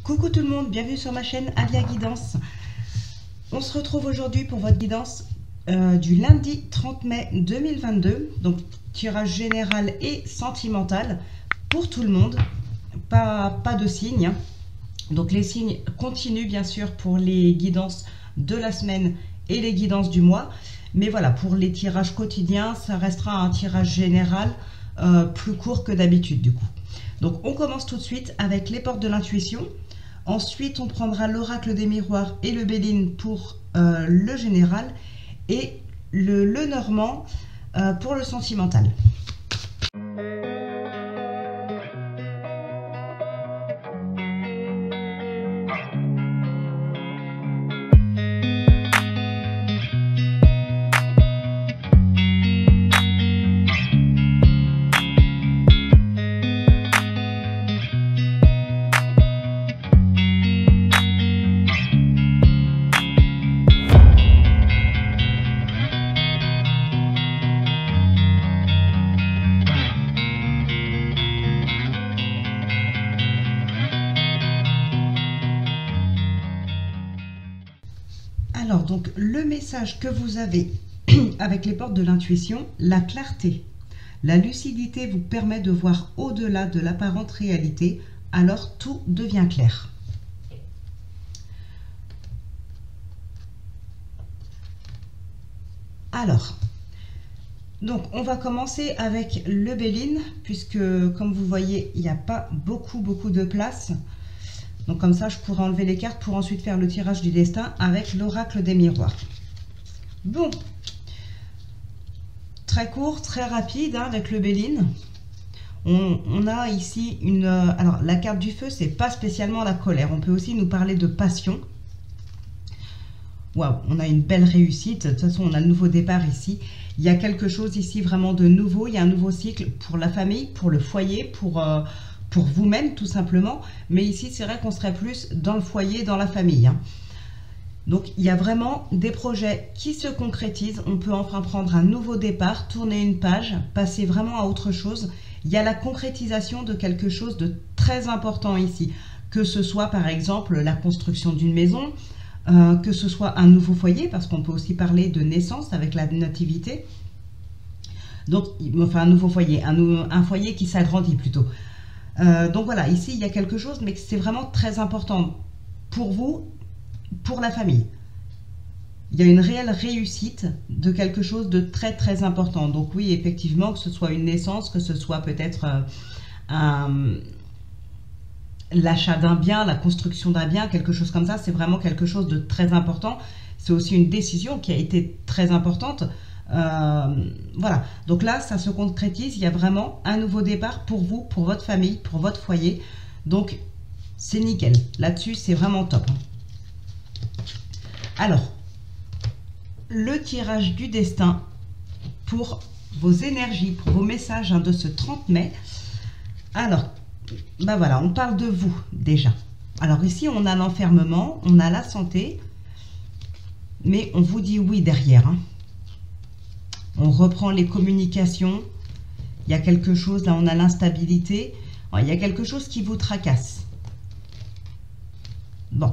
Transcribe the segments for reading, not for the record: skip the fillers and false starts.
Coucou tout le monde, bienvenue sur ma chaîne Alia Guidance. On se retrouve aujourd'hui pour votre guidance du lundi 30 mai 2022. Donc tirage général et sentimental pour tout le monde. Pas de signes. Donc les signes continuent bien sûr pour les guidances de la semaine et les guidances du mois. Mais voilà, pour les tirages quotidiens, ça restera un tirage général plus court que d'habitude du coup. Donc on commence tout de suite avec les portes de l'intuition. Ensuite, on prendra l'oracle des miroirs et le Béline pour le général et le normand pour le sentimental. Alors, donc, le message que vous avez avec les portes de l'intuition, la clarté, la lucidité vous permet de voir au-delà de l'apparente réalité, alors tout devient clair. Alors, donc, on va commencer avec le Béline, puisque, comme vous voyez, il n'y a pas beaucoup de place. Donc comme ça, je pourrais enlever les cartes pour ensuite faire le tirage du destin avec l'oracle des miroirs. Bon, très court, très rapide hein, avec le Béline. On a ici une... alors la carte du feu, c'est pas spécialement la colère. On peut aussi nous parler de passion. Waouh, on a une belle réussite. De toute façon, on a le nouveau départ ici. Il y a quelque chose ici vraiment de nouveau. Il y a un nouveau cycle pour la famille, pour le foyer, pour vous-même tout simplement, mais ici c'est vrai qu'on serait plus dans le foyer, dans la famille. Hein. Donc il y a vraiment des projets qui se concrétisent, on peut enfin prendre un nouveau départ, tourner une page, passer vraiment à autre chose. Il y a la concrétisation de quelque chose de très important ici, que ce soit par exemple la construction d'une maison, que ce soit un nouveau foyer, parce qu'on peut aussi parler de naissance avec la nativité. Donc, enfin un nouveau foyer, un foyer qui s'agrandit plutôt. Donc voilà, ici il y a quelque chose, mais c'est vraiment très important pour vous, pour la famille. Il y a une réelle réussite de quelque chose de très important. Donc oui, effectivement, que ce soit une naissance, que ce soit peut-être l'achat d'un bien, la construction d'un bien, quelque chose comme ça, c'est vraiment quelque chose de très important. C'est aussi une décision qui a été très importante. Voilà, donc là ça se concrétise, il y a vraiment un nouveau départ pour vous, pour votre famille, pour votre foyer, donc c'est nickel, là-dessus c'est vraiment top. Alors, le tirage du destin pour vos énergies, pour vos messages hein, de ce 30 mai. Alors, ben voilà, on parle de vous déjà. Alors ici on a l'enfermement, on a la santé, mais on vous dit oui derrière, hein. On reprend les communications. Il y a quelque chose, là on a l'instabilité. Il y a quelque chose qui vous tracasse. Bon.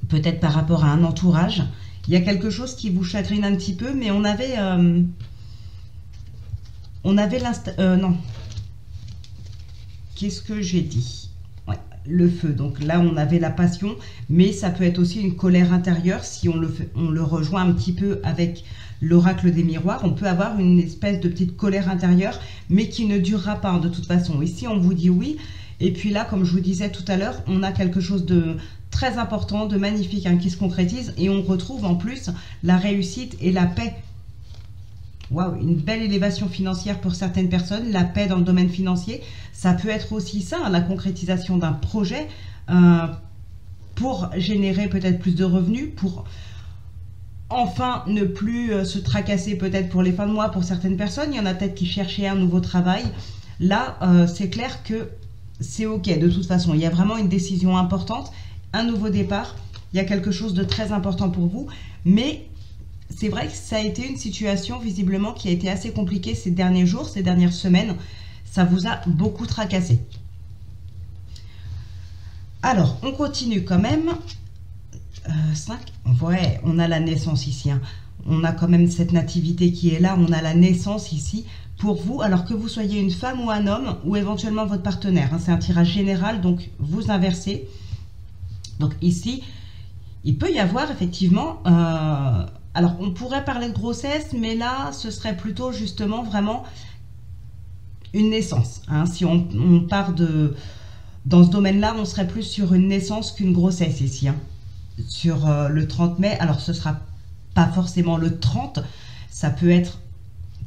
Peut-être par rapport à un entourage. Il y a quelque chose qui vous chagrine un petit peu, mais on avait non. Qu'est-ce que j'ai dit? Ouais, le feu. Donc là, on avait la passion, mais ça peut être aussi une colère intérieure si on le rejoint un petit peu avec l'oracle des miroirs. On peut avoir une espèce de petite colère intérieure, mais qui ne durera pas de toute façon. Ici, on vous dit oui. Et puis là, comme je vous disais tout à l'heure, on a quelque chose de très important, de magnifique hein, qui se concrétise. Et on retrouve en plus la réussite et la paix. Waouh, une belle élévation financière pour certaines personnes. La paix dans le domaine financier, ça peut être aussi ça, hein, la concrétisation d'un projet pour générer peut-être plus de revenus, pour enfin ne plus se tracasser peut-être pour les fins de mois pour certaines personnes. Il y en a peut-être qui cherchaient un nouveau travail. Là, c'est clair que c'est ok de toute façon. Il y a vraiment une décision importante, un nouveau départ. Il y a quelque chose de très important pour vous. Mais c'est vrai que ça a été une situation visiblement qui a été assez compliquée ces derniers jours, ces dernières semaines. Ça vous a beaucoup tracassé. Alors, on continue quand même. 5, ouais, on a la naissance ici. Hein. On a quand même cette nativité qui est là. On a la naissance ici pour vous. Alors que vous soyez une femme ou un homme, ou éventuellement votre partenaire. Hein. C'est un tirage général, donc vous inversez. Donc ici, il peut y avoir effectivement... alors, on pourrait parler de grossesse, mais là, ce serait plutôt justement vraiment une naissance. Hein. Si on part de... Dans ce domaine-là, on serait plus sur une naissance qu'une grossesse ici. Hein. Sur le 30 mai, alors ce ne sera pas forcément le 30, ça peut être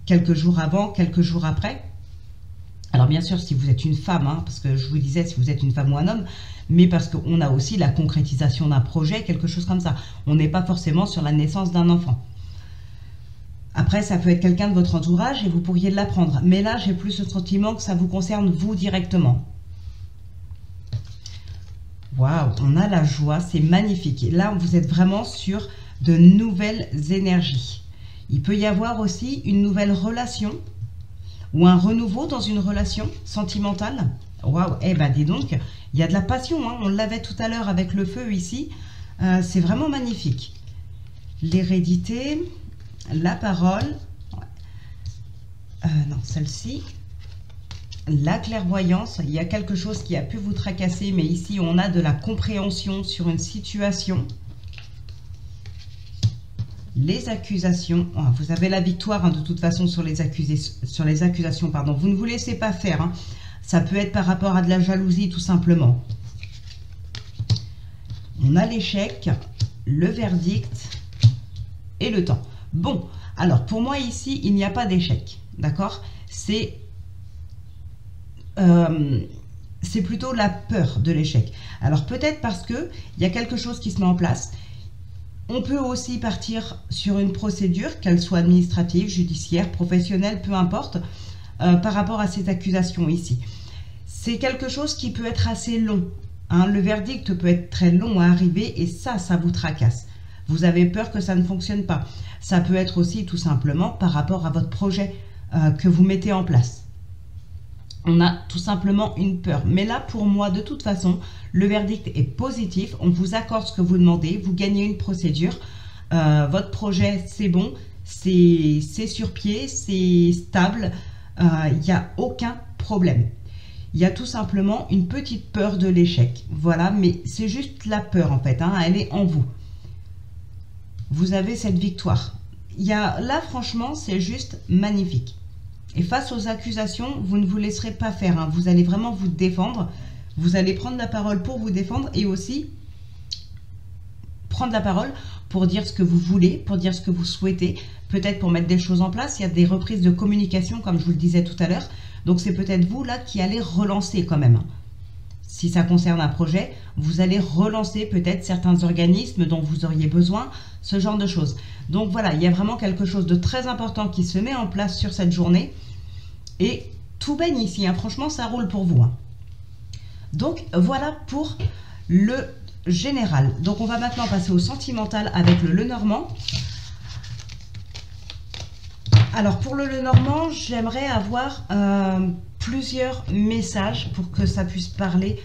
quelques jours avant, quelques jours après. Alors bien sûr, si vous êtes une femme, hein, parce que je vous disais si vous êtes une femme ou un homme, mais parce qu'on a aussi la concrétisation d'un projet, quelque chose comme ça. On n'est pas forcément sur la naissance d'un enfant. Après, ça peut être quelqu'un de votre entourage et vous pourriez l'apprendre. Mais là, j'ai plus le sentiment que ça vous concerne vous directement. Waouh, on a la joie, c'est magnifique. Et là, vous êtes vraiment sur de nouvelles énergies. Il peut y avoir aussi une nouvelle relation ou un renouveau dans une relation sentimentale. Waouh, eh ben dis donc, il y a de la passion, hein. On l'avait tout à l'heure avec le feu ici. C'est vraiment magnifique. L'hérédité, la parole, non, celle-ci. La clairvoyance, il y a quelque chose qui a pu vous tracasser, mais ici on a de la compréhension sur une situation. Les accusations, oh, vous avez la victoire hein, de toute façon sur les accusations, pardon. Vous ne vous laissez pas faire, hein. Ça peut être par rapport à de la jalousie tout simplement. On a l'échec, le verdict et le temps. Bon, alors pour moi ici, il n'y a pas d'échec, d'accord? C'est plutôt la peur de l'échec. Alors peut-être parce que il y a quelque chose qui se met en place. On peut aussi partir sur une procédure, qu'elle soit administrative, judiciaire, professionnelle, peu importe, par rapport à ces accusations ici. C'est quelque chose qui peut être assez long. Hein. Le verdict peut être très long à arriver et ça vous tracasse. Vous avez peur que ça ne fonctionne pas. Ça peut être aussi tout simplement par rapport à votre projet que vous mettez en place. On a tout simplement une peur. Mais là, pour moi, de toute façon, le verdict est positif. On vous accorde ce que vous demandez. Vous gagnez une procédure. Votre projet, c'est bon. C'est sur pied. C'est stable. Il n'y a aucun problème. Il y a tout simplement une petite peur de l'échec. Voilà, mais c'est juste la peur, en fait. Hein, elle est en vous. Vous avez cette victoire. Là, franchement, c'est juste magnifique. Et face aux accusations, vous ne vous laisserez pas faire. Hein. Vous allez vraiment vous défendre. Vous allez prendre la parole pour vous défendre et aussi prendre la parole pour dire ce que vous voulez, pour dire ce que vous souhaitez, peut-être pour mettre des choses en place. Il y a des reprises de communication, comme je vous le disais tout à l'heure. Donc, c'est peut-être vous, là, qui allez relancer quand même. Si ça concerne un projet, vous allez relancer peut-être certains organismes dont vous auriez besoin, ce genre de choses. Donc, voilà, il y a vraiment quelque chose de très important qui se met en place sur cette journée. Et tout baigne ici, hein. Franchement, ça roule pour vous. Hein. Donc, voilà pour le général. Donc, on va maintenant passer au sentimental avec le Lenormand. Alors, pour le Lenormand, j'aimerais avoir plusieurs messages pour que ça puisse parler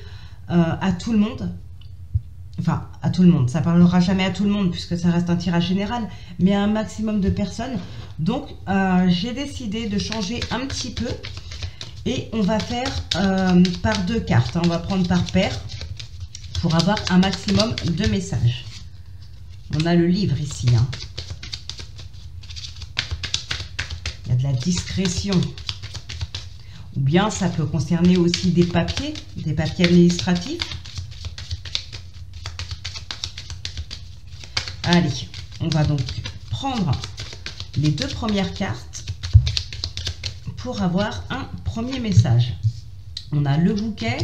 à tout le monde. Enfin, à tout le monde. Ça ne parlera jamais à tout le monde puisque ça reste un tirage général, mais à un maximum de personnes. Donc, j'ai décidé de changer un petit peu et on va faire par 2 cartes. On va prendre par paire pour avoir un maximum de messages. On a le livre ici. Hein. Il y a de la discrétion. Ou bien ça peut concerner aussi des papiers administratifs. Allez, on va donc prendre les 2 premières cartes pour avoir un premier message. On a le bouquet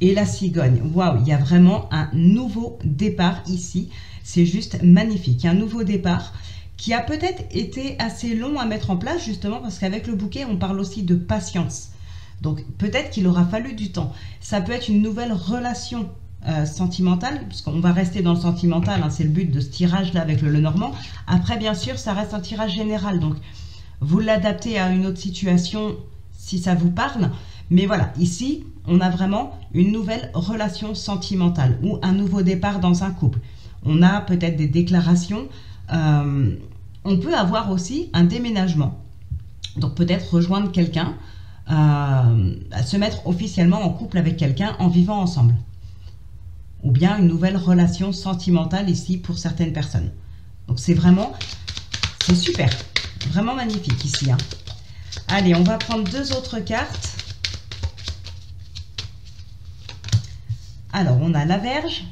et la cigogne. Waouh, il y a vraiment un nouveau départ ici. C'est juste magnifique. Un nouveau départ qui a peut-être été assez long à mettre en place justement parce qu'avec le bouquet, on parle aussi de patience. Donc peut-être qu'il aura fallu du temps. Ça peut être une nouvelle relation sentimentale, puisqu'on va rester dans le sentimental, hein, c'est le but de ce tirage là avec le Lenormand. Après bien sûr ça reste un tirage général, donc vous l'adaptez à une autre situation si ça vous parle, Mais voilà, ici, on a vraiment une nouvelle relation sentimentale ou un nouveau départ dans un couple. On a peut-être des déclarations. On peut avoir aussi un déménagement. Donc peut-être rejoindre quelqu'un, se mettre officiellement en couple avec quelqu'un en vivant ensemble. Ou bien une nouvelle relation sentimentale ici pour certaines personnes. Donc c'est super, vraiment magnifique ici. Hein. Allez, on va prendre 2 autres cartes. Alors, on a la Vierge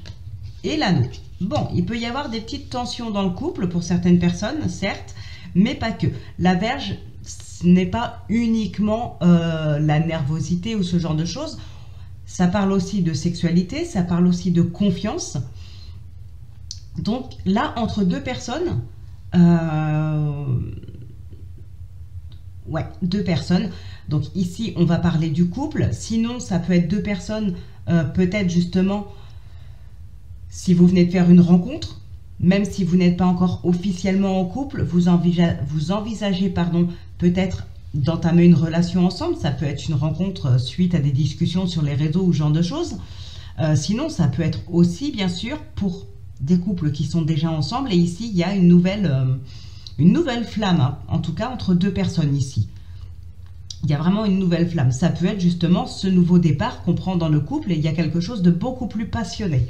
et l'Anneau. Bon, il peut y avoir des petites tensions dans le couple pour certaines personnes, certes, mais pas que. La Vierge, ce n'est pas uniquement la nervosité ou ce genre de choses. Ça parle aussi de sexualité, ça parle aussi de confiance. Donc là, entre 2 personnes, 2 personnes. Donc ici, on va parler du couple. Sinon, ça peut être 2 personnes, peut-être justement, si vous venez de faire une rencontre, même si vous n'êtes pas encore officiellement en couple, vous envisagez peut-être d'entamer une relation ensemble. Ça peut être une rencontre suite à des discussions sur les réseaux ou ce genre de choses. Sinon, ça peut être aussi, bien sûr, pour des couples qui sont déjà ensemble. Et ici, il y a une nouvelle flamme, hein, en tout cas entre 2 personnes ici. Il y a vraiment une nouvelle flamme. Ça peut être justement ce nouveau départ qu'on prend dans le couple et il y a quelque chose de beaucoup plus passionné.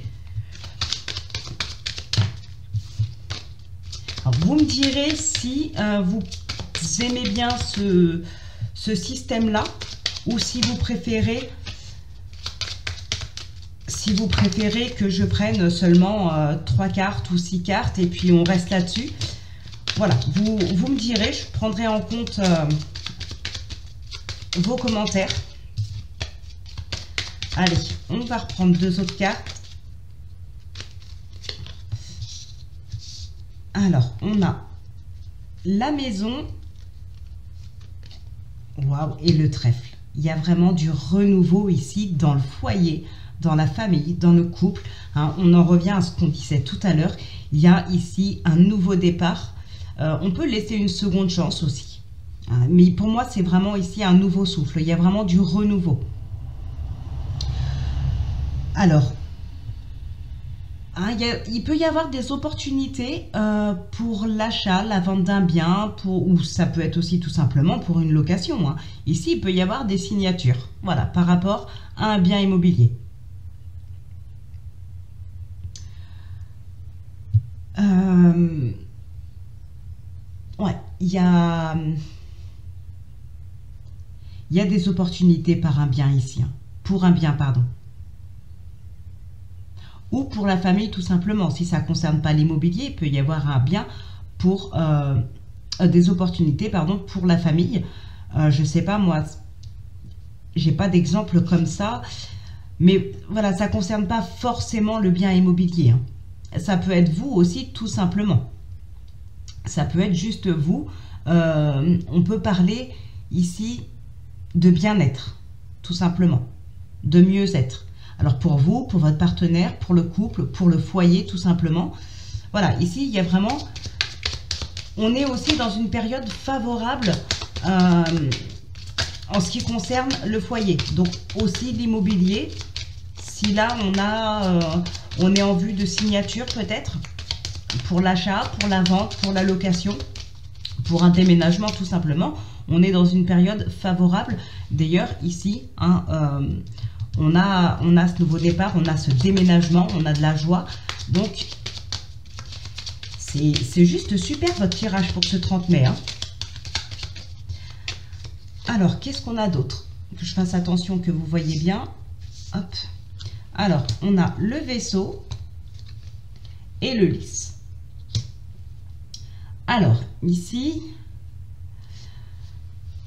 Alors, vous me direz si vous aimez bien ce système-là ou si vous préférez que je prenne seulement 3 cartes ou 6 cartes et puis on reste là-dessus. Voilà, vous me direz, je prendrai en compte vos commentaires. Allez, on va reprendre 2 autres cartes. Alors, on a la maison. Waouh, et le trèfle. Il y a vraiment du renouveau ici dans le foyer, dans la famille, dans le couple. Hein, on en revient à ce qu'on disait tout à l'heure. Il y a ici un nouveau départ. On peut laisser une seconde chance aussi. Mais pour moi, c'est vraiment ici un nouveau souffle. Il y a vraiment du renouveau. Alors, hein, il peut y avoir des opportunités pour l'achat, la vente d'un bien, ou ça peut être aussi tout simplement pour une location. Hein. Ici, il peut y avoir des signatures, voilà, par rapport à un bien immobilier. Ouais, il y a des opportunités par un bien ici, hein, pour un bien, pardon. Ou pour la famille tout simplement. Si ça ne concerne pas l'immobilier, il peut y avoir un bien pour des opportunités pour la famille. Je ne sais pas, moi, j'ai pas d'exemple comme ça. Mais voilà, ça ne concerne pas forcément le bien immobilier. Hein. Ça peut être vous aussi tout simplement. Ça peut être juste vous. On peut parler ici de bien-être, tout simplement. De mieux-être. Alors pour vous, pour votre partenaire, pour le couple, pour le foyer tout simplement. Voilà, ici il y a vraiment, on est aussi dans une période favorable en ce qui concerne le foyer. Donc aussi l'immobilier, si là on est en vue de signature peut-être, pour l'achat, pour la vente, pour la location, pour un déménagement tout simplement. On est dans une période favorable. D'ailleurs ici, hein, on a ce nouveau départ, on a ce déménagement, on a de la joie. Donc, c'est juste super votre tirage pour ce 30 mai. Hein. Alors, qu'est-ce qu'on a d'autre? Que je fasse attention que vous voyez bien. Hop. Alors, on a le vaisseau et le lys. Alors, ici,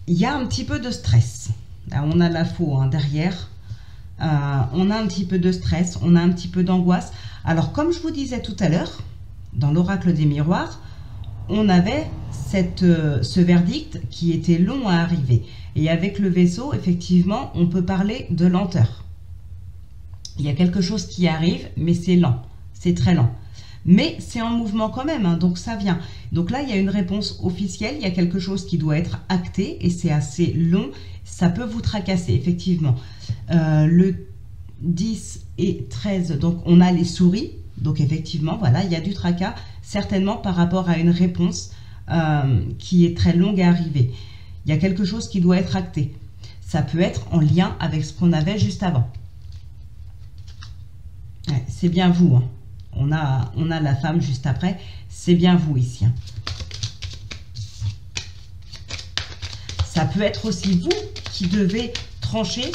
il y a un petit peu de stress. Là, on a la faux hein, derrière. On a un petit peu de stress, on a un petit peu d'angoisse. Alors, comme je vous disais tout à l'heure, dans l'oracle des miroirs, on avait ce verdict qui était long à arriver. Et avec le vaisseau, effectivement, on peut parler de lenteur. Il y a quelque chose qui arrive, mais c'est lent, c'est très lent. mais c'est en mouvement quand même, hein, donc ça vient. Donc là, il y a une réponse officielle, il y a quelque chose qui doit être acté, et c'est assez long, ça peut vous tracasser, effectivement. Le 10 et 13, donc on a les souris, donc effectivement, voilà, il y a du tracas, certainement par rapport à une réponse qui est très longue à arriver. Il y a quelque chose qui doit être acté. Ça peut être en lien avec ce qu'on avait juste avant. Ouais, c'est bien vous, hein. On a la femme juste après, c'est bien vous ici, hein. Ça peut être aussi vous qui devez trancher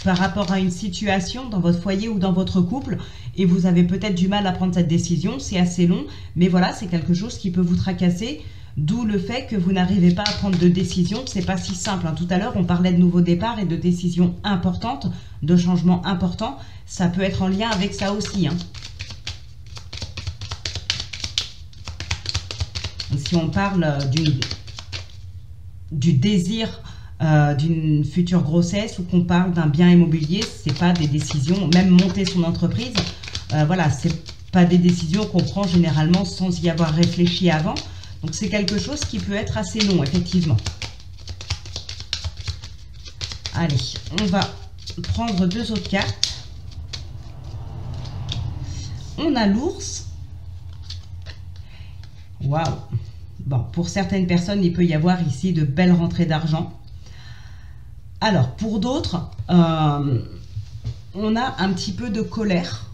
par rapport à une situation dans votre foyer ou dans votre couple, et vous avez peut-être du mal à prendre cette décision, c'est assez long, mais voilà, c'est quelque chose qui peut vous tracasser, d'où le fait que vous n'arrivez pas à prendre de décision. C'est pas si simple, hein. Tout à l'heure, on parlait de nouveaux départs et de décisions importantes, de changements importants, ça peut être en lien avec ça aussi, hein. Si on parle du désir d'une future grossesse ou qu'on parle d'un bien immobilier, c'est pas des décisions, même monter son entreprise, voilà, c'est pas des décisions qu'on prend généralement sans y avoir réfléchi avant. Donc c'est quelque chose qui peut être assez long, effectivement. Allez, on va prendre deux autres cartes. On a l'ours. Waouh! Bon, pour certaines personnes, il peut y avoir ici de belles rentrées d'argent. Alors, pour d'autres, on a un petit peu de colère.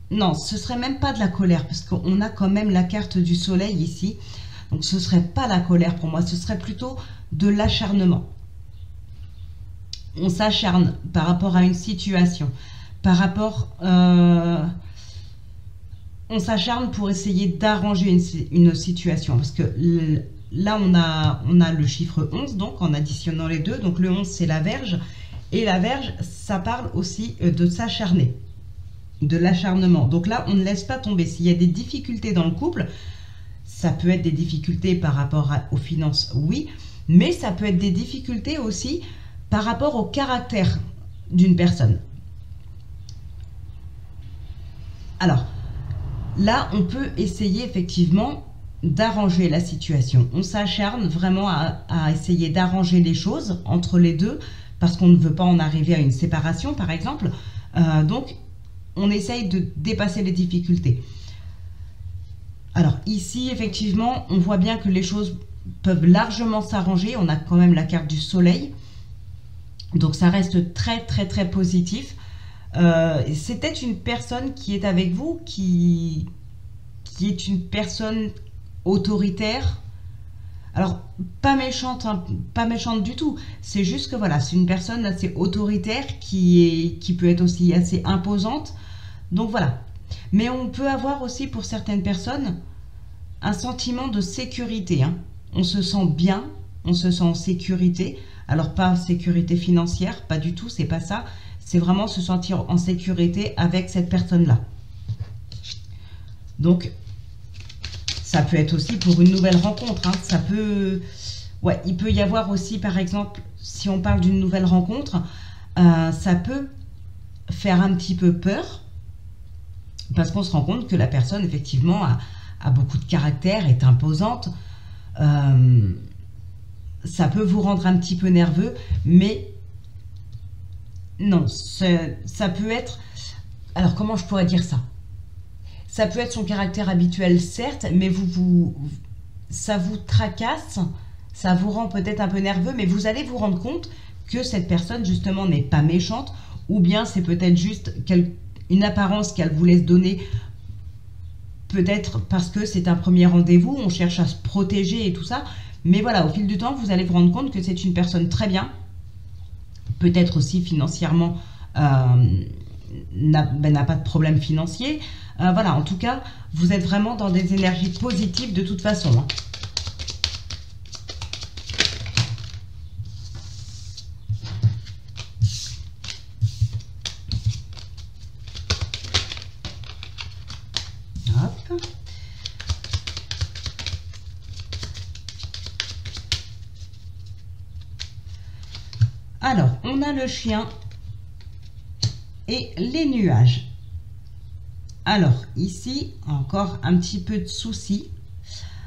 Non, ce serait même pas de la colère, parce qu'on a quand même la carte du soleil ici. Donc, ce serait pas la colère pour moi, ce serait plutôt de l'acharnement. On s'acharne par rapport à une situation, par rapport... on s'acharne pour essayer d'arranger une situation, parce que là, on a le chiffre 11, donc en additionnant les deux, donc le 11, c'est la Vierge, et la Vierge, ça parle aussi de s'acharner, de l'acharnement. Donc là, on ne laisse pas tomber. S'il y a des difficultés dans le couple, ça peut être des difficultés par rapport aux finances, oui, mais ça peut être des difficultés aussi par rapport au caractère d'une personne. Alors, là, on peut essayer effectivement d'arranger la situation. On s'acharne vraiment à essayer d'arranger les choses entre les deux parce qu'on ne veut pas en arriver à une séparation, par exemple. Donc, on essaye de dépasser les difficultés. Alors, ici, effectivement, on voit bien que les choses peuvent largement s'arranger. On a quand même la carte du soleil. Donc, ça reste très, très, très positif. C'est peut-être une personne qui est avec vous, qui est une personne autoritaire. Alors, pas méchante, hein, pas méchante du tout. C'est juste que voilà, c'est une personne assez autoritaire qui peut être aussi assez imposante. Donc voilà. Mais on peut avoir aussi pour certaines personnes un sentiment de sécurité, hein. On se sent bien, on se sent en sécurité. Alors pas sécurité financière, pas du tout, c'est pas ça. C'est vraiment se sentir en sécurité avec cette personne-là. Donc, ça peut être aussi pour une nouvelle rencontre, hein. Ça peut... Ouais, il peut y avoir aussi, par exemple, si on parle d'une nouvelle rencontre, ça peut faire un petit peu peur, parce qu'on se rend compte que la personne, effectivement, a beaucoup de caractère, est imposante. Ça peut vous rendre un petit peu nerveux, mais non, ça peut être... Alors, comment je pourrais dire ça? Ça peut être son caractère habituel, certes, mais ça vous tracasse, ça vous rend peut-être un peu nerveux, mais vous allez vous rendre compte que cette personne, justement, n'est pas méchante, ou bien c'est peut-être juste une apparence qu'elle vous laisse donner, peut-être parce que c'est un premier rendez-vous, on cherche à se protéger et tout ça, mais voilà, au fil du temps, vous allez vous rendre compte que c'est une personne très bien, peut-être aussi financièrement, n'a pas de problème financier. Voilà, en tout cas, vous êtes vraiment dans des énergies positives de toute façon, hein. Hop. Alors, on a le chien et les nuages. Alors, ici, encore un petit peu de soucis,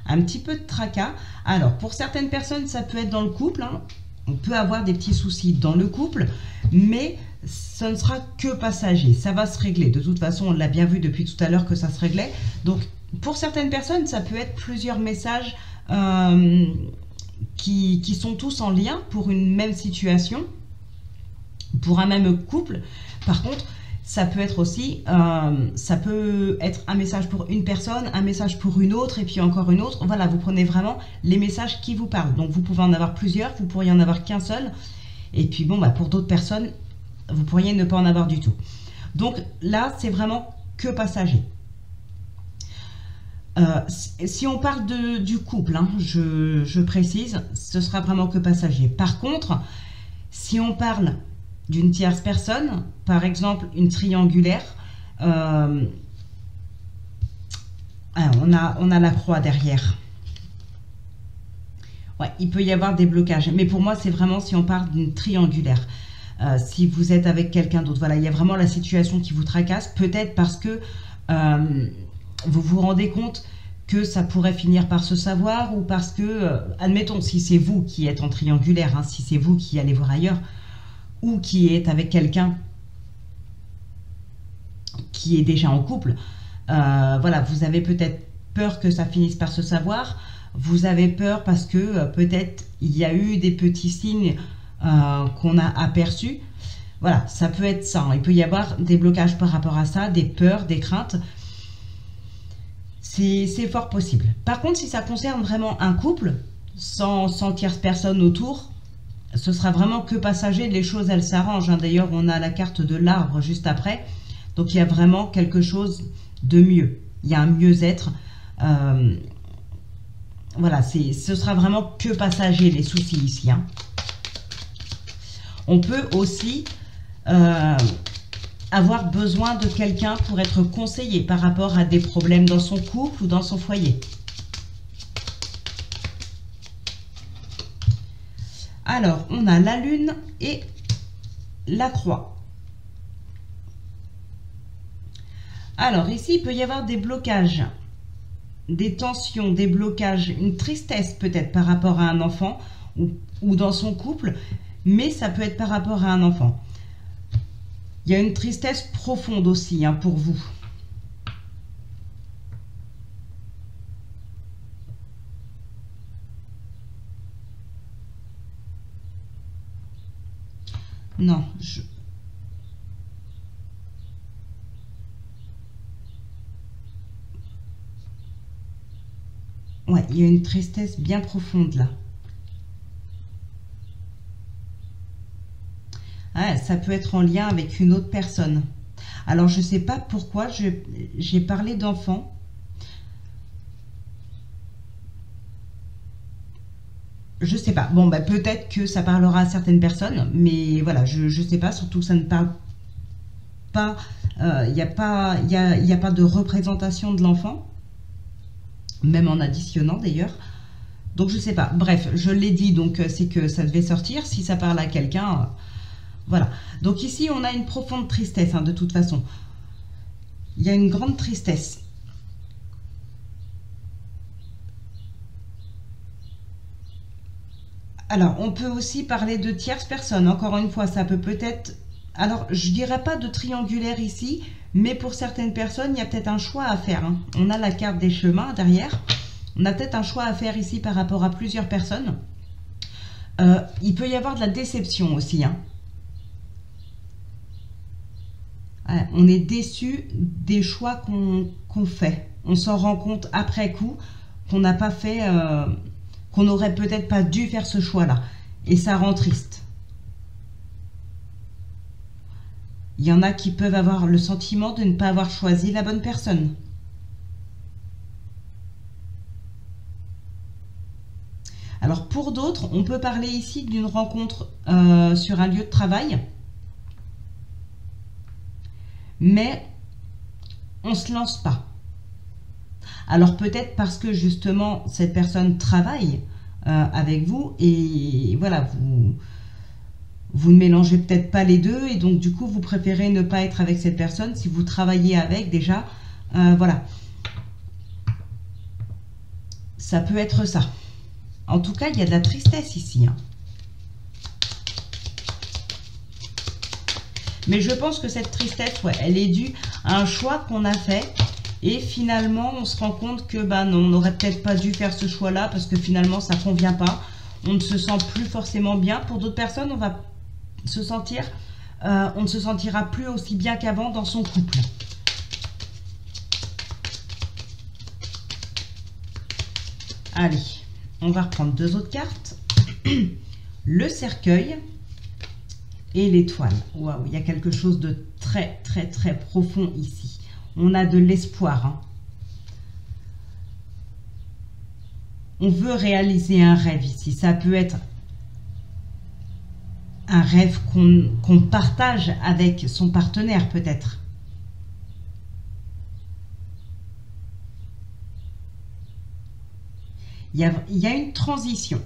un petit peu de tracas. Alors, pour certaines personnes, ça peut être dans le couple, hein. On peut avoir des petits soucis dans le couple, mais ce ne sera que passager. Ça va se régler. De toute façon, on l'a bien vu depuis tout à l'heure que ça se réglait. Donc, pour certaines personnes, ça peut être plusieurs messages qui sont tous en lien pour une même situation, pour un même couple. Par contre, ça peut être aussi, ça peut être un message pour une personne, un message pour une autre, et puis encore une autre. Voilà, vous prenez vraiment les messages qui vous parlent. Donc, vous pouvez en avoir plusieurs, vous pourriez en avoir qu'un seul. Et puis, bon, bah, pour d'autres personnes, vous pourriez ne pas en avoir du tout. Donc, là, c'est vraiment que passager. Si on parle du couple, hein, je précise, ce sera vraiment que passager. Par contre, si on parle d'une tierce personne, par exemple une triangulaire, on a la croix derrière. Ouais, il peut y avoir des blocages, mais pour moi c'est vraiment si on parle d'une triangulaire. Si vous êtes avec quelqu'un d'autre, voilà, il y a vraiment la situation qui vous tracasse, peut-être parce que vous vous rendez compte que ça pourrait finir par se savoir, ou parce que, admettons, si c'est vous qui êtes en triangulaire, hein, si c'est vous qui allez voir ailleurs, ou qui est avec quelqu'un qui est déjà en couple, voilà, vous avez peut-être peur que ça finisse par se savoir, vous avez peur parce que peut-être il y a eu des petits signes qu'on a aperçus. Voilà, ça peut être ça, hein. Il peut y avoir des blocages par rapport à ça, des peurs, des craintes. C'est fort possible. Par contre, si ça concerne vraiment un couple, sans tierce personne autour, ce sera vraiment que passager, les choses elles s'arrangent, hein. D'ailleurs, on a la carte de l'arbre juste après, donc il y a vraiment quelque chose de mieux, il y a un mieux-être, voilà, ce sera vraiment que passager les soucis ici, hein. On peut aussi avoir besoin de quelqu'un pour être conseillé par rapport à des problèmes dans son couple ou dans son foyer. Alors, on a la lune et la croix. Alors, ici, il peut y avoir des blocages, des tensions, des blocages, une tristesse peut-être par rapport à un enfant ou dans son couple, mais ça peut être par rapport à un enfant. Il y a une tristesse profonde aussi, hein, pour vous. Non, ouais, il y a une tristesse bien profonde là. Ah, ça peut être en lien avec une autre personne. Alors, je ne sais pas pourquoi j'ai parlé d'enfant. Je sais pas. Bon, bah, peut-être que ça parlera à certaines personnes, mais voilà, je ne sais pas. Surtout que ça ne parle pas. Il n'y a pas, y a pas de représentation de l'enfant, même en additionnant d'ailleurs. Donc, je ne sais pas. Bref, je l'ai dit, donc c'est que ça devait sortir. Si ça parle à quelqu'un, voilà. Donc ici, on a une profonde tristesse, hein, de toute façon. Il y a une grande tristesse. Alors, on peut aussi parler de tierces personnes. Encore une fois, ça peut peut-être... Alors, je dirais pas de triangulaire ici, mais pour certaines personnes, il y a peut-être un choix à faire, hein. On a la carte des chemins derrière. On a peut-être un choix à faire ici par rapport à plusieurs personnes. Il peut y avoir de la déception aussi, hein. On est déçu des choix qu'on fait. On s'en rend compte après coup qu'on n'a pas fait, qu'on n'aurait peut-être pas dû faire ce choix-là. Et ça rend triste. Il y en a qui peuvent avoir le sentiment de ne pas avoir choisi la bonne personne. Alors pour d'autres, on peut parler ici d'une rencontre sur un lieu de travail. Mais on ne se lance pas. Alors peut-être parce que justement cette personne travaille avec vous et voilà, vous ne mélangez peut-être pas les deux et donc du coup vous préférez ne pas être avec cette personne. Si vous travaillez avec déjà, Voilà. Ça peut être ça. En tout cas, il y a de la tristesse ici. Hein. Mais je pense que cette tristesse, ouais, elle est due à un choix qu'on a fait. Et finalement, on se rend compte que bah non, on n'aurait peut-être pas dû faire ce choix-là parce que finalement, ça ne convient pas. On ne se sent plus forcément bien. Pour d'autres personnes, on va se sentir, on ne se sentira plus aussi bien qu'avant dans son couple. Allez, on va reprendre deux autres cartes. Le cercueil et l'étoile. Waouh, il y a quelque chose de très, très, très profond ici. On a de l'espoir. Hein. On veut réaliser un rêve ici. Ça peut être un rêve qu'on partage avec son partenaire peut-être. Il y a une transition.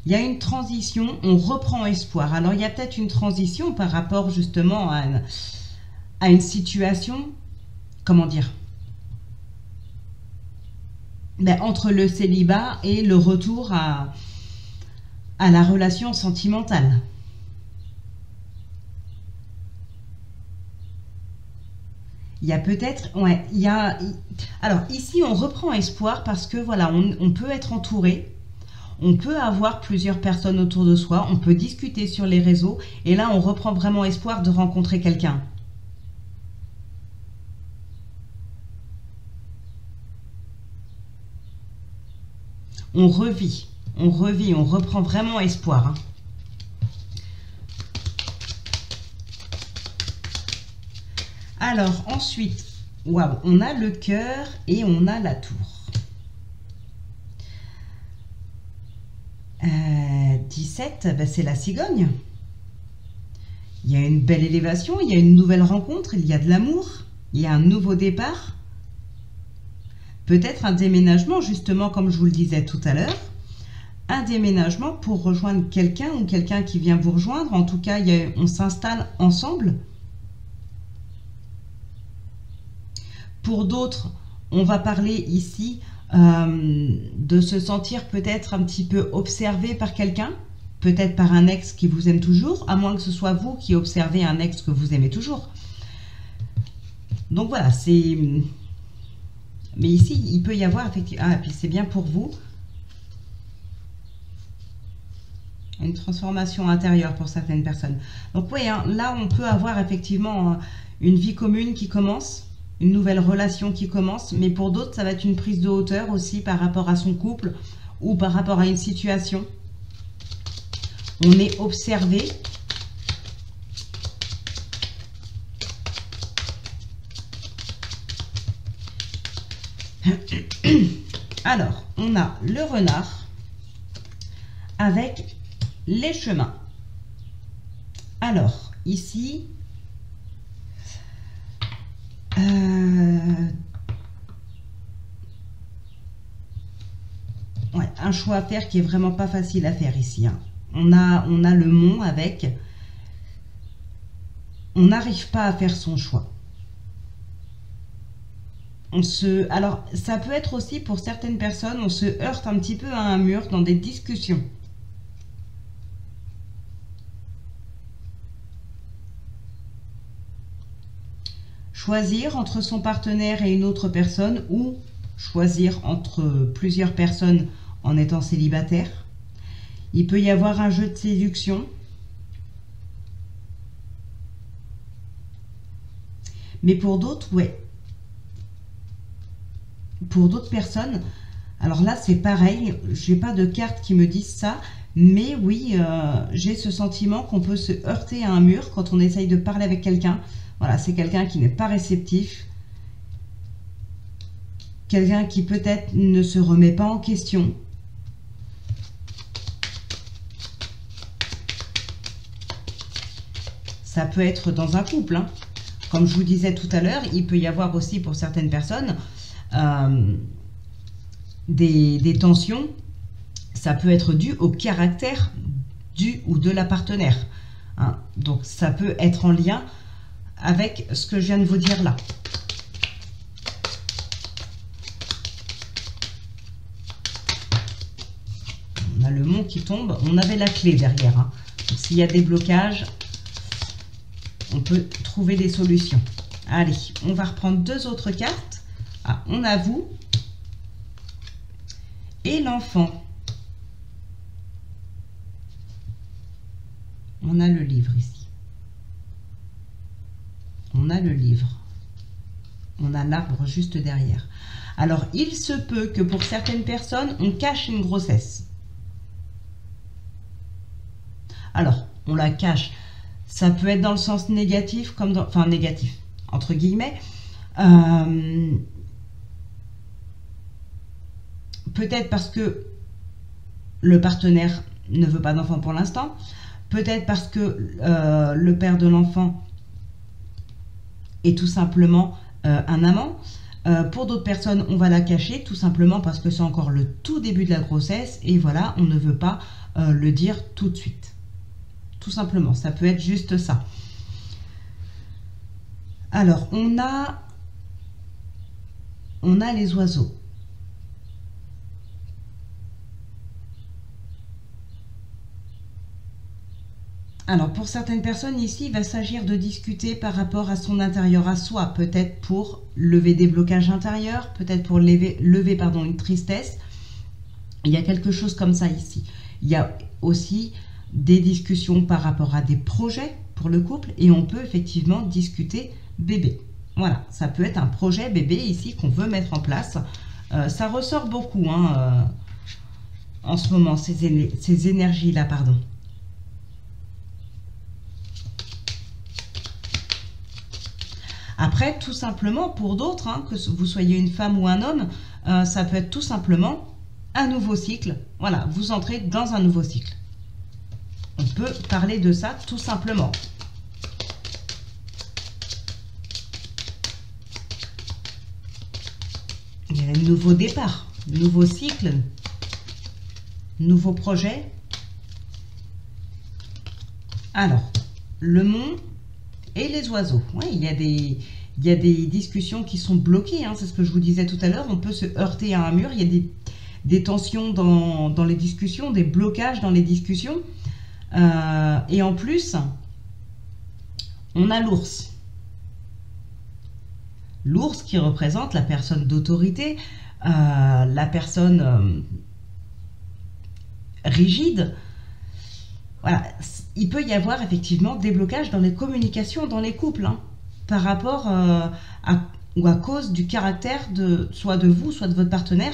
Il y a une transition, on reprend espoir. Alors, il y a peut-être une transition par rapport justement à une situation, comment dire, ben, entre le célibat et le retour à la relation sentimentale. Il y a peut-être, ouais, il y a, alors ici on reprend espoir parce que voilà, on peut être entouré, on peut avoir plusieurs personnes autour de soi, on peut discuter sur les réseaux et là on reprend vraiment espoir de rencontrer quelqu'un. On revit, on reprend vraiment espoir. Hein. Alors ensuite, waouh, on a le cœur et on a la tour. 17, ben c'est la cigogne. Il y a une belle élévation, il y a une nouvelle rencontre, il y a de l'amour, il y a un nouveau départ. Peut-être un déménagement, justement, comme je vous le disais tout à l'heure. Un déménagement pour rejoindre quelqu'un ou quelqu'un qui vient vous rejoindre. En tout cas, on s'installe ensemble. Pour d'autres, on va parler ici de se sentir peut-être un petit peu observé par quelqu'un, peut-être par un ex qui vous aime toujours, à moins que ce soit vous qui observez un ex que vous aimez toujours. Donc voilà, c'est... Mais ici, il peut y avoir effectivement... Ah, et puis c'est bien pour vous. Une transformation intérieure pour certaines personnes. Donc oui, hein, là, on peut avoir effectivement une vie commune qui commence, une nouvelle relation qui commence, mais pour d'autres, ça va être une prise de hauteur aussi par rapport à son couple ou par rapport à une situation. On est observé. Alors, on a le renard avec les chemins. Alors, ici... ouais, un choix à faire qui est vraiment pas facile à faire ici. Hein. On a le mont avec... On n'arrive pas à faire son choix. Alors, ça peut être aussi pour certaines personnes, on se heurte un petit peu à un mur dans des discussions. Choisir entre son partenaire et une autre personne ou choisir entre plusieurs personnes en étant célibataire. Il peut y avoir un jeu de séduction. Mais pour d'autres, ouais. Pour d'autres personnes, alors là c'est pareil, je n'ai pas de cartes qui me disent ça, mais oui, j'ai ce sentiment qu'on peut se heurter à un mur quand on essaye de parler avec quelqu'un. Voilà, c'est quelqu'un qui n'est pas réceptif, quelqu'un qui peut-être ne se remet pas en question. Ça peut être dans un couple, hein. Comme je vous disais tout à l'heure, il peut y avoir aussi pour certaines personnes des tensions. Ça peut être dû au caractère du ou de la partenaire. Hein. Donc ça peut être en lien avec ce que je viens de vous dire là. a le mont qui tombe. On avait la clé derrière. Hein. S'il y a des blocages, on peut trouver des solutions. Allez, on va reprendre 2 autres cartes. Ah, on a vous et l'enfant. On a le livre ici. On a le livre. On a l'arbre juste derrière. Alors, il se peut que pour certaines personnes, on cache une grossesse. Alors, on la cache. Ça peut être dans le sens négatif, comme dans, enfin négatif, entre guillemets. Peut-être parce que le partenaire ne veut pas d'enfant pour l'instant. Peut-être parce que le père de l'enfant est tout simplement un amant. Pour d'autres personnes, on va la cacher tout simplement parce que c'est encore le tout début de la grossesse et voilà, on ne veut pas le dire tout de suite. Tout simplement, ça peut être juste ça. Alors, on a les oiseaux. Alors, pour certaines personnes ici, il va s'agir de discuter par rapport à son intérieur à soi, peut-être pour lever des blocages intérieurs, peut-être pour lever une tristesse. Il y a quelque chose comme ça ici. Il y a aussi des discussions par rapport à des projets pour le couple et on peut effectivement discuter bébé. Voilà, ça peut être un projet bébé ici qu'on veut mettre en place. Ça ressort beaucoup hein, en ce moment, ces énergies-là, pardon. Après, tout simplement, pour d'autres, hein, que vous soyez une femme ou un homme, ça peut être tout simplement un nouveau cycle. Voilà, vous entrez dans un nouveau cycle. On peut parler de ça tout simplement. Il y a un nouveau départ, nouveau cycle, nouveau projet. Alors, le mont et les oiseaux. Oui, il y a des discussions qui sont bloquées, hein, c'est ce que je vous disais tout à l'heure. On peut se heurter à un mur, il y a des tensions dans les discussions, des blocages dans les discussions. Et en plus, on a l'ours. L'ours qui représente la personne d'autorité, la personne rigide. Voilà, il peut y avoir effectivement des blocages dans les communications, dans les couples, hein, par rapport ou à cause du caractère soit de vous, soit de votre partenaire.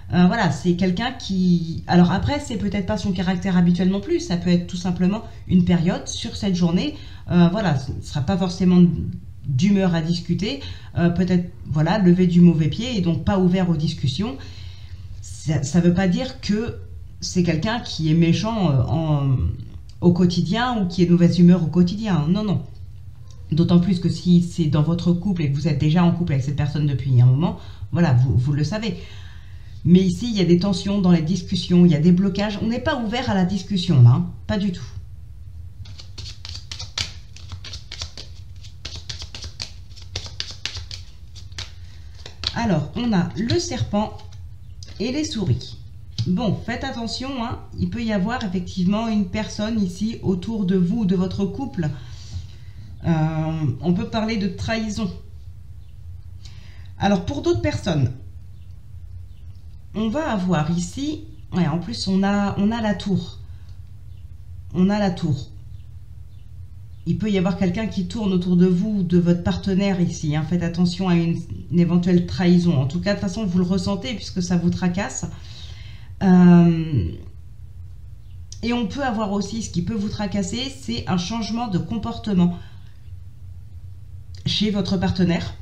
Voilà, c'est quelqu'un qui... Alors après, c'est peut-être pas son caractère habituel non plus, ça peut être tout simplement une période sur cette journée. Voilà, ce ne sera pas forcément d'humeur à discuter, peut-être, voilà, lever du mauvais pied et donc pas ouvert aux discussions. Ça ne veut pas dire que c'est quelqu'un qui est méchant au quotidien ou qui est de mauvaise humeur au quotidien. Non, non. D'autant plus que si c'est dans votre couple et que vous êtes déjà en couple avec cette personne depuis un moment, voilà, vous le savez. Mais ici, il y a des tensions dans les discussions, il y a des blocages. On n'est pas ouvert à la discussion, là, hein, pas du tout. Alors, on a le serpent et les souris. Bon, faites attention, hein, il peut y avoir effectivement une personne ici autour de vous, de votre couple. On peut parler de trahison. Alors, pour d'autres personnes, on va avoir ici, ouais, en plus on a la tour. On a la tour. Il peut y avoir quelqu'un qui tourne autour de vous, de votre partenaire ici. Hein. Faites attention à une éventuelle trahison. En tout cas, de toute façon, vous le ressentez puisque ça vous tracasse. Et on peut avoir aussi, ce qui peut vous tracasser, c'est un changement de comportement chez votre partenaire.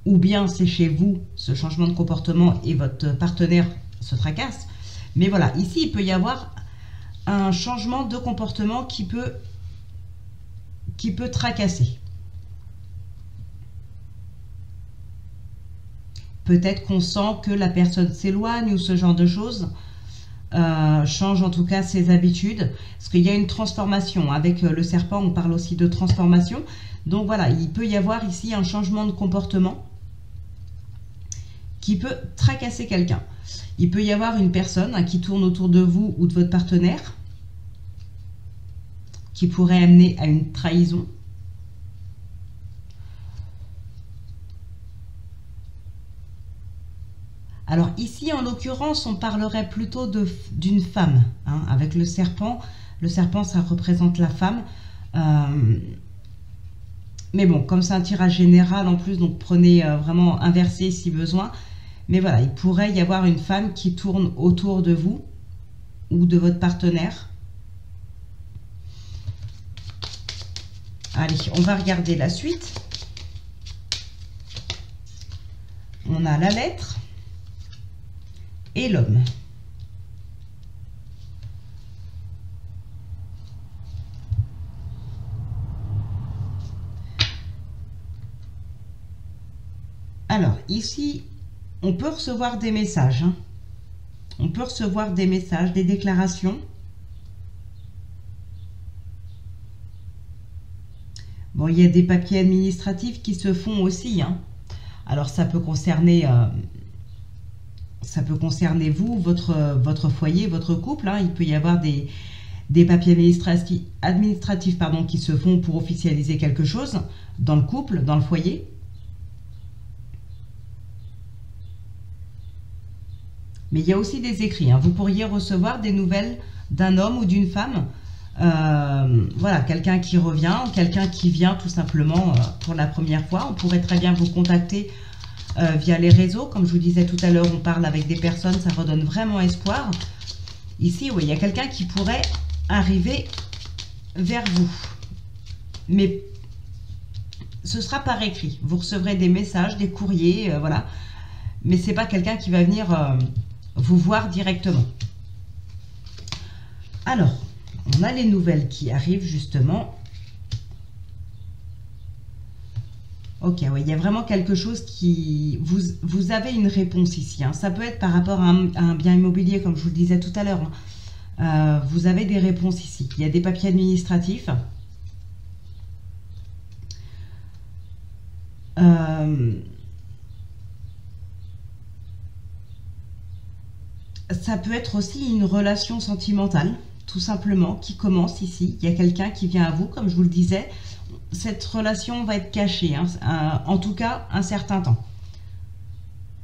Ou bien c'est chez vous, ce changement de comportement, et votre partenaire se tracasse. Mais voilà, ici, il peut y avoir un changement de comportement qui peut tracasser. Peut-être qu'on sent que la personne s'éloigne ou ce genre de choses, change en tout cas ses habitudes. Parce qu'il y a une transformation. Avec le serpent, on parle aussi de transformation. Donc voilà, il peut y avoir ici un changement de comportement qui peut tracasser quelqu'un. Il peut y avoir une personne qui tourne autour de vous ou de votre partenaire, qui pourrait amener à une trahison. Alors ici, en l'occurrence, on parlerait plutôt d'une femme, hein, avec le serpent. Le serpent, ça représente la femme. Mais bon, comme c'est un tirage général en plus, donc prenez vraiment inversé si besoin. Mais voilà, il pourrait y avoir une femme qui tourne autour de vous ou de votre partenaire. Allez, on va regarder la suite. On a la lettre et l'homme. Alors, ici, on peut recevoir des messages. Hein. On peut recevoir des messages, des déclarations. Bon, il y a des papiers administratifs qui se font aussi. Hein. Alors, ça peut concerner vous, votre foyer, votre couple. Hein. Il peut y avoir des papiers administratifs pardon, qui se font pour officialiser quelque chose dans le couple, dans le foyer. Mais il y a aussi des écrits. Hein. Vous pourriez recevoir des nouvelles d'un homme ou d'une femme. Voilà, quelqu'un qui revient, quelqu'un qui vient tout simplement pour la première fois. On pourrait très bien vous contacter via les réseaux. Comme je vous disais tout à l'heure, on parle avec des personnes, ça redonne vraiment espoir. Ici, oui, il y a quelqu'un qui pourrait arriver vers vous. Mais ce sera par écrit. Vous recevrez des messages, des courriers, voilà. Mais ce n'est pas quelqu'un qui va venir vous voir directement. Alors, on a les nouvelles qui arrivent justement. Ok, oui, il y a vraiment quelque chose qui... Vous avez une réponse ici. Hein. Ça peut être par rapport à un bien immobilier, comme je vous le disais tout à l'heure. Hein. Vous avez des réponses ici. Il y a des papiers administratifs. Ça peut être aussi une relation sentimentale, tout simplement, qui commence ici. Il y a quelqu'un qui vient à vous, comme je vous le disais. Cette relation va être cachée, hein, en tout cas un certain temps.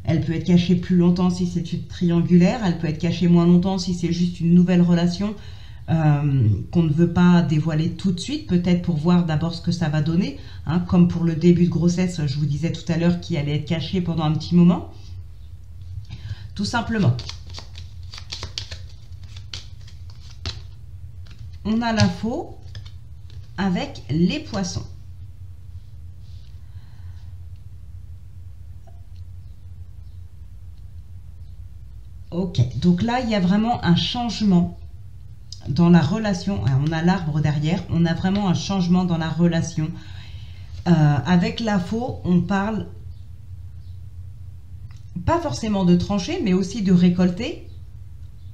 Elle peut être cachée plus longtemps si c'est une triangulaire, elle peut être cachée moins longtemps si c'est juste une nouvelle relation qu'on ne veut pas dévoiler tout de suite, peut-être pour voir d'abord ce que ça va donner, hein, comme pour le début de grossesse, je vous disais tout à l'heure, qui allait être caché pendant un petit moment. Tout simplement. On a l'info avec les poissons. Ok, donc là, il y a vraiment un changement dans la relation. On a l'arbre derrière, on a vraiment un changement dans la relation. Avec l'info, on parle pas forcément de trancher, mais aussi de récolter,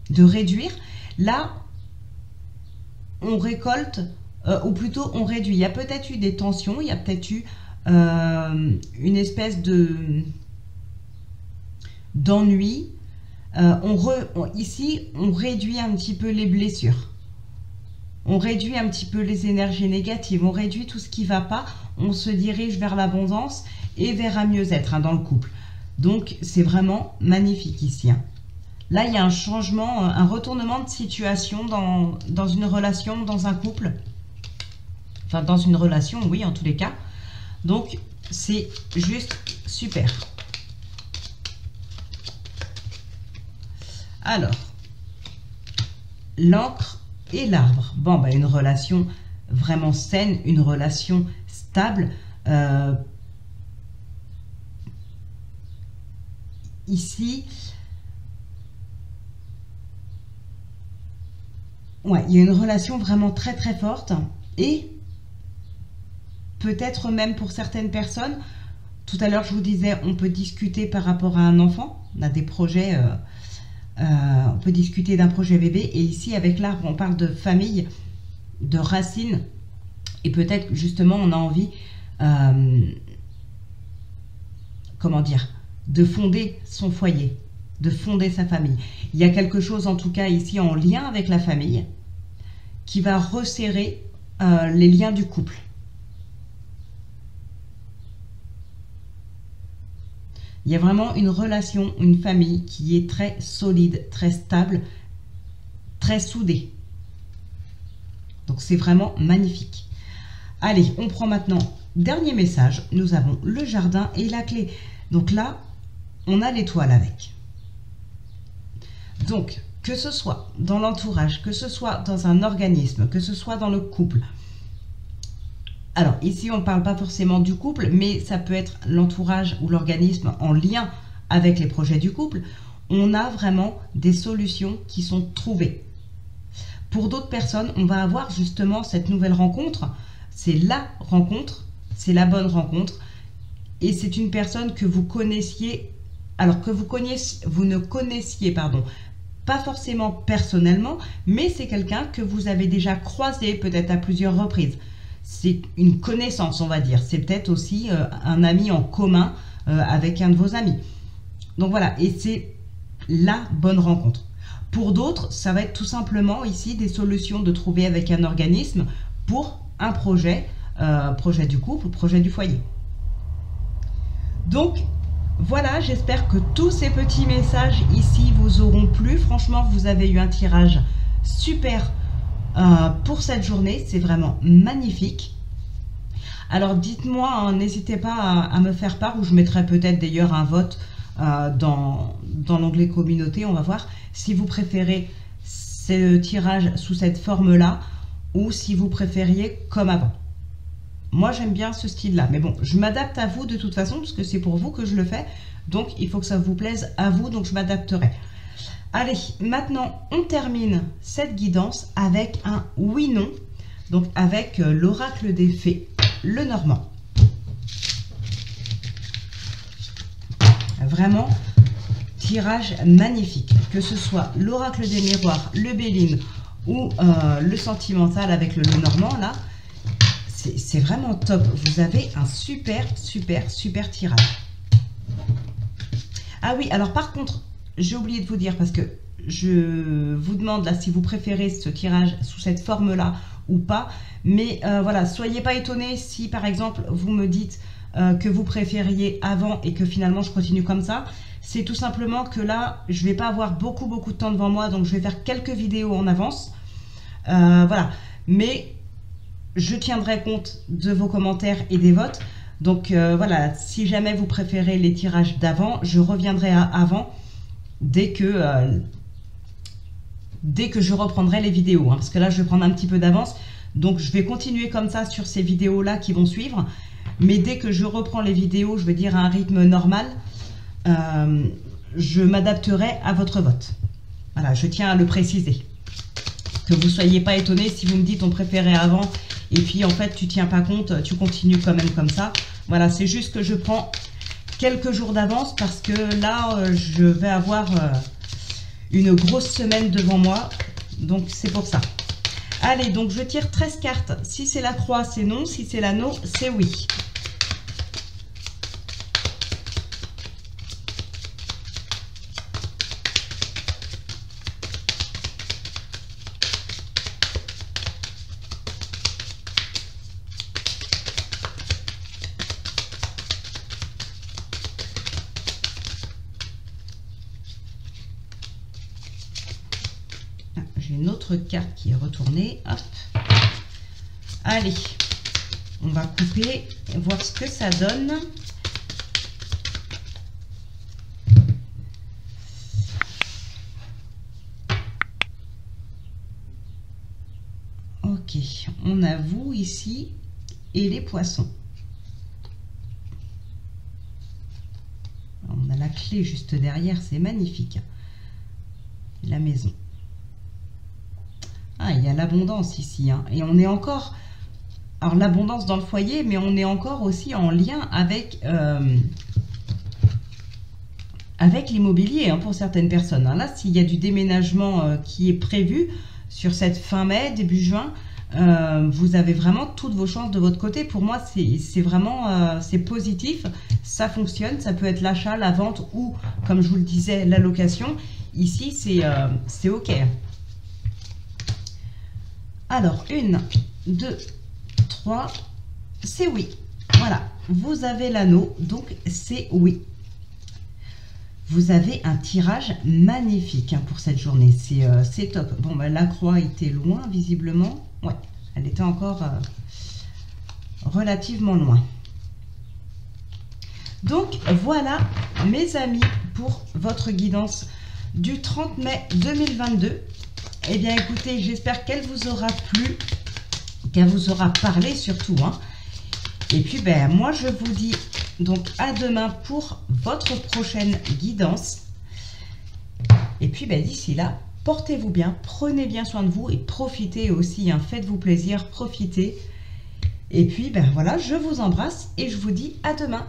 de réduire. Là, on récolte, ou plutôt on réduit. Il y a peut-être eu des tensions, il y a peut-être eu une espèce d'ennui. Ici, on réduit un petit peu les blessures. On réduit un petit peu les énergies négatives. On réduit tout ce qui ne va pas. On se dirige vers l'abondance et vers un mieux-être, hein, dans le couple. Donc, c'est vraiment magnifique ici. Hein. Là, il y a un changement, un retournement de situation dans une relation, dans un couple. Enfin, dans une relation, oui, en tous les cas. Donc, c'est juste super. Alors, l'encre et l'arbre. Bon, bah, une relation vraiment saine, une relation stable. Ici, ouais, il y a une relation vraiment très très forte et peut-être même pour certaines personnes, tout à l'heure je vous disais, on peut discuter par rapport à un enfant, on a des projets, on peut discuter d'un projet bébé et ici avec l'arbre on parle de famille, de racines et peut-être justement on a envie, comment dire, de fonder son foyer, de fonder sa famille. Il y a quelque chose en tout cas ici en lien avec la famille qui va resserrer les liens du couple. Il y a vraiment une relation, une famille qui est très solide, très stable, très soudée. Donc c'est vraiment magnifique. Allez, on prend maintenant dernier message. Nous avons le jardin et la clé. Donc là, on a l'étoile avec. Donc, que ce soit dans l'entourage, que ce soit dans un organisme, que ce soit dans le couple. Alors, ici, on ne parle pas forcément du couple, mais ça peut être l'entourage ou l'organisme en lien avec les projets du couple. On a vraiment des solutions qui sont trouvées. Pour d'autres personnes, on va avoir justement cette nouvelle rencontre. C'est la rencontre, c'est la bonne rencontre. Et c'est une personne que vous connaissiez, alors que vous ne connaissiez, pas forcément personnellement, mais c'est quelqu'un que vous avez déjà croisé peut-être à plusieurs reprises. C'est une connaissance, on va dire. C'est peut-être aussi un ami en commun avec un de vos amis. Donc voilà, et c'est la bonne rencontre. Pour d'autres, ça va être tout simplement ici des solutions de trouver avec un organisme pour un projet, projet du couple, projet du foyer. Donc voilà, j'espère que tous ces petits messages ici vous auront plu. Franchement, vous avez eu un tirage super pour cette journée, c'est vraiment magnifique. Alors dites-moi, n'hésitez pas à me faire part, ou je mettrai peut-être d'ailleurs un vote dans l'onglet communauté, on va voir si vous préférez ce tirage sous cette forme-là ou si vous préfériez comme avant. Moi, j'aime bien ce style-là, mais bon, je m'adapte à vous de toute façon, parce que c'est pour vous que je le fais, donc il faut que ça vous plaise à vous, donc je m'adapterai. Allez, maintenant, on termine cette guidance avec un oui-non, donc avec l'oracle des fées, le Normand. Vraiment, tirage magnifique, que ce soit l'oracle des miroirs, le Béline ou le sentimental avec le Normand, là, c'est vraiment top. Vous avez un super tirage. Ah oui, alors par contre, j'ai oublié de vous dire, parce que je vous demande là si vous préférez ce tirage sous cette forme-là ou pas. Mais voilà, soyez pas étonnés si par exemple vous me dites que vous préfériez avant et que finalement je continue comme ça. C'est tout simplement que là, je vais pas avoir beaucoup de temps devant moi, donc je vais faire quelques vidéos en avance. Voilà, mais je tiendrai compte de vos commentaires et des votes. Donc voilà, si jamais vous préférez les tirages d'avant, je reviendrai à avant dès que je reprendrai les vidéos. Parce que là, je vais prendre un petit peu d'avance. Donc je vais continuer comme ça sur ces vidéos-là qui vont suivre. Mais dès que je reprends les vidéos, je vais dire à un rythme normal, je m'adapterai à votre vote. Voilà, je tiens à le préciser. Que vous ne soyez pas étonnés si vous me dites on préférait avant et puis en fait tu tiens pas compte, tu continues quand même comme ça. Voilà, c'est juste que je prends quelques jours d'avance parce que là je vais avoir une grosse semaine devant moi, donc c'est pour ça. Allez, donc je tire 13 cartes. Si c'est la croix, c'est non. Si c'est l'anneau, c'est oui. J'ai une autre carte qui est retournée. Hop. Allez, on va couper et voir ce que ça donne. Ok, on a vous ici et les poissons. On a la clé juste derrière, c'est magnifique. La maison. Ah, il y a l'abondance ici, hein. Et on est encore, alors l'abondance dans le foyer, mais on est encore aussi en lien avec, avec l'immobilier, hein, pour certaines personnes. Hein. Là, s'il y a du déménagement qui est prévu sur cette fin mai, début juin, vous avez vraiment toutes vos chances de votre côté. Pour moi, c'est vraiment c'est positif, ça fonctionne. Ça peut être l'achat, la vente ou, comme je vous le disais, la location. Ici, c'est OK. Alors, 1, 2, 3, c'est oui. Voilà, vous avez l'anneau, donc c'est oui. Vous avez un tirage magnifique pour cette journée, c'est top. Bon, bah, la croix était loin, visiblement. Ouais, elle était encore relativement loin. Donc, voilà, mes amis, pour votre guidance du 30 mai 2022. Eh bien, écoutez, j'espère qu'elle vous aura plu, qu'elle vous aura parlé surtout, hein. Et puis, ben, moi, je vous dis donc à demain pour votre prochaine guidance. Et puis, ben, d'ici là, portez-vous bien, prenez bien soin de vous et profitez aussi, hein, faites-vous plaisir, profitez. Et puis, ben voilà, je vous embrasse et je vous dis à demain.